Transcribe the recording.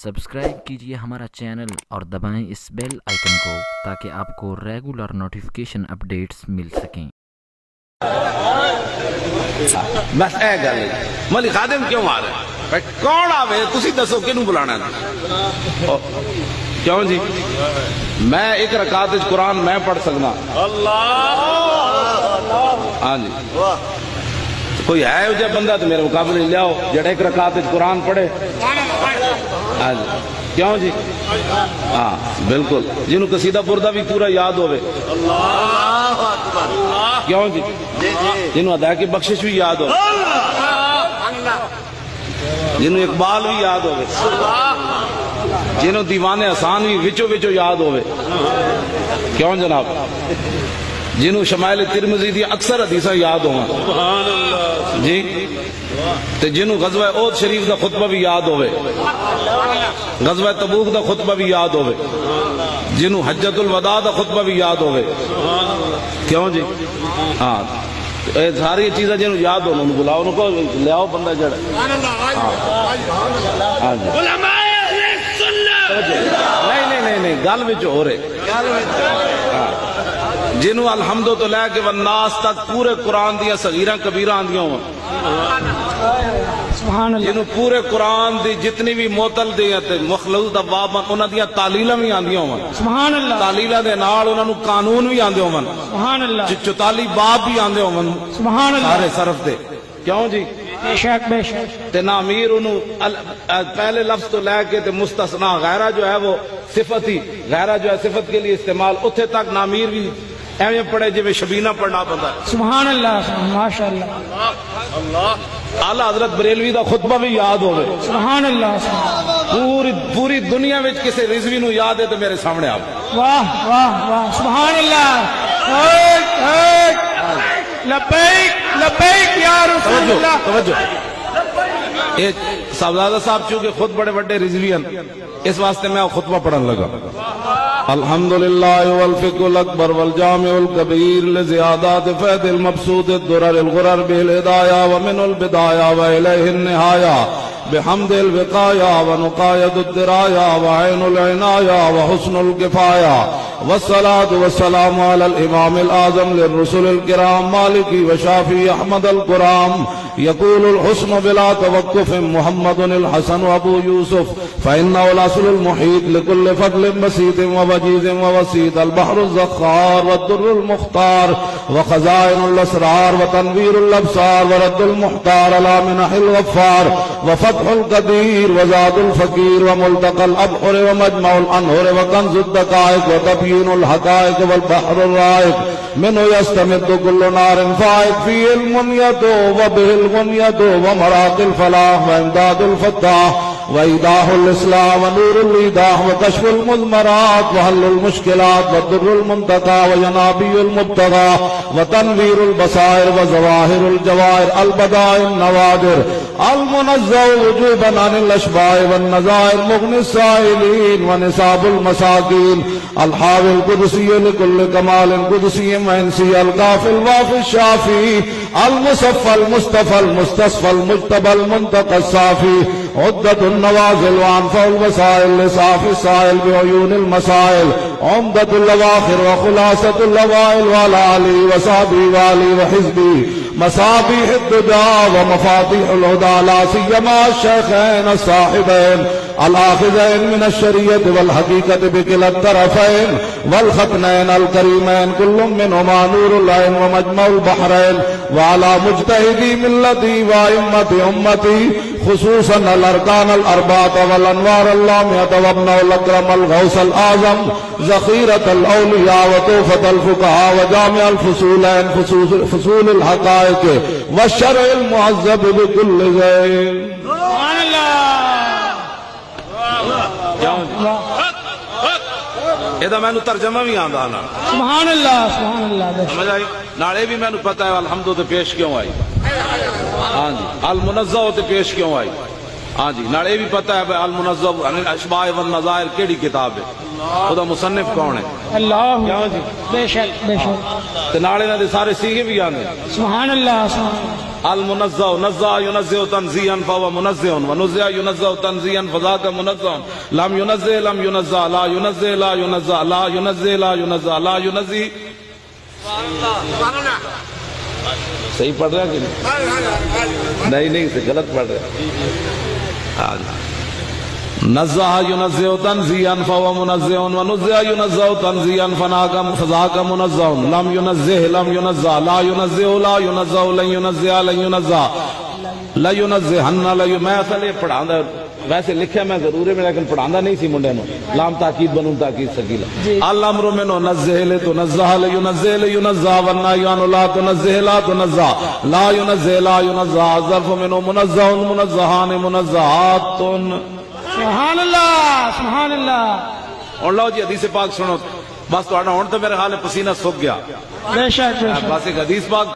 Subscribe کیجئے ہمارا channel اور دبائیں اس بیل آئیکن کو تاکہ آپ کو ریگولر نوٹیفیکیشن اپڈیٹس مل سکیں۔ بس اے گل مولی خادم کیوں آ رہے ہیں؟ کون آوے تسی دسو کنوں بلانا ہے؟ کیوں جی میں ایک رکعت قرآن میں پڑھ سکنا؟ ہاں جی کوئی ہے جو بندہ تو میرے مقابلے لے آؤ جڑا ایک رکعت قرآن پڑھے؟ ہاں جی کیوں جی ہاں بالکل جنہوں قصیدہ بردہ بھی پورا یاد ہوئے کیوں جی جنہوں ادائے کی بخشش بھی یاد ہوئے جنہوں اقبال بھی یاد ہوئے جنہوں دیوان احسان بھی وچو وچو یاد ہوئے کیوں جناب جنہوں شمائل ترمذی دی اکثر حدیثاں یاد ہوں جی تے جنہوں غزوہ احد شریف دا خطبہ بھی یاد ہوئے غزوہ تبوک دا خطبہ بھی یاد ہوئے جنہوں حجت الوداع دا خطبہ بھی یاد ہوئے کیوں جی ہاں ساری چیزیں جنہوں یاد ہوں انہوں بلاؤ انہوں کو لے آؤ بندہ جڑا ہاں جی نہیں گل وچ ہو رہے جنہوں الحمد تو لے کے والناس تک پورے قرآن دیا صغیرہ کبیرہ آندیاں ہوں جنہوں پورے قرآن دی جتنی بھی معطل دیا تے مخلوط دباب انہاں دیا تعلیلہ بھی آندیاں ہوں تعلیلہ دے نال انہاں نو قانون بھی آندے ہوں چتالی باب بھی آندے ہوں سارے صرف دے کیوں جی بے شک بے شک تے نامیر انہوں پہلے لفظ تو لے کے تے مستثنیٰ غیرہ جو ہے وہ صفت ہی غیرہ جو ہے صفت کے لیے استعمال اتھے تک نامیر بھی ایویں پڑھے جو شبینہ پڑھنا بندہ سبحان اللہ ماشاءاللہ اعلیٰ حضرت بریلوی دا خطبہ بھی یاد ہوئے سبحان اللہ پوری دنیا میں کسی رضوی نو یاد ہے تو میرے سامنے آپ واہ واہ واہ سبحان اللہ لبیک لبیک یا رسول اللہ توجہ ایک صاحبزادہ صاحب چونکہ خود بڑے بڑے رضوی ہیں اس واسطے میں خطبہ پڑھن لگا الحمدللہ والفقہ الاکبر والجامع الکبیر لزیادات فید المبسوط الدرر الغرر بالہدایہ ومن البدایہ وإلیہ النہایہ بحمد الوقایہ ونقاید الدرایہ وعین العنایہ وحسن الکفایہ والصلاة والسلام على الامام الاعظم للرسل الكرام مالکی وشافی احمد القرام يقول الحسن بلا توقف محمد الحسن ابو يوسف فإنه الأصل المحيط لكل فضل بسيط ووجيز ووسيط البحر الزخار والدر المختار وخزائن الأسرار وتنوير الأبصار ورد المحتار على منح الغفار وفتح القدير وزاد الفقير وملتقى الأبحر ومجمع الأنهر وكنز الدقائق وتبيين الحقائق والبحر الرائق منه يستمد كل نار فائق فيه المنية وبه الغنية ومراق الفلاح وامداد الفتاح وإيضاح الإسلام ونور الإيضاح وكشف المضمرات وحل المشكلات والضر المنتقى وينابي المبتغى وتنوير البصائر وظواهر الجواهر البدائع النوادر المنزه وجوبا عن الأشباه والنظائر مغني السائلين ونساب المساكين الحاوي القدسي لكل كمال قدسي وإنسي الكافي الوافي الشافي المصفى المصطفى المستصفى المجتبى المنتقى الصافي عدة النوازل وعنفع الوسائل لصافي السائل بعيون المسائل عمدة الأواخر وخلاصة الأوائل وعلى آله وصحبه وآله وحزبه مصابيح الدجى ومفاتيح الهدى لا سيما الشيخين الصاحبين الآخذين من الشريعة والحقيقة بكلا الطرفين والختنين الكريمين كل منهما نور العين ومجمع البحرين وعلى مجتهدي ملتي وأئمة أمتي خصوصا الأركان الأربعة والأنوار اللامية وابنه الأكرم الغوث الأعظم ذخيرة الأولياء وطوفة الفقهاء وجامع الفصولين فصول الحقائق والشرع المعذب بكل زين سبحان اللہ یہ میں ترجمہ بھی آندا نا سبحان اللہ سمجھ آئی نالے بھی میں پتہ ہے الحمدو تے پیش کیوں آئی ہاں جی المنزہ تے پیش کیوں آئی ہاں جی نالے بھی پتہ ہے المنزہ عن الاشباہ والنظائر کیڑی کتاب ہے خدا مصنف کون ہے اللہ کیوں جی بے شک بے شک تے نالے نہ دے سارے سیغے بھی آندے سبحان اللہ المنزہ نزہ ینزہ تنزیہا فہو منزہ ونزہ ینزہ تنزیہا فذاک منزہ لم ینزہ لم ینزہ لا ینزہ لا ینزہ لا ینزہ لا ینزہ لا ینزہ. صحیح پڑھ رہا کہ نہیں؟ نہیں سے غلط پڑھ رہا. نزہ ینزہ تنزیہا فہو منزہ ونزہ ینزہ تنزیہا فذاک منزہ لم ینزہ لم ینزہ لا ینزہ لا ینزہ لن ینزہ لن ینزہ لا ینزہن لا. میں اصل یہ پڑھاندہ ویسے لکھیا میں ضرور ہے لیکن پڑھاندہ نہیں سی منڈے نو. لام تاکید بنوں تاکید سکیلا. الامر منو نزہ لے تو نزہ لے ینزہ لے ینزہ والنہی عنہ لا تنزہ لا تنزہ لا ینزہ لا ینزہ. ظرف منو منزہ منزہان منزہات. سبحان اللہ سبحان اللہ. اور لو جی حدیث پاک سنو. بس تو ہون تو میرے حال پسینہ سوکھ گیا. بے شک بے شک. بس ایک حدیث پاک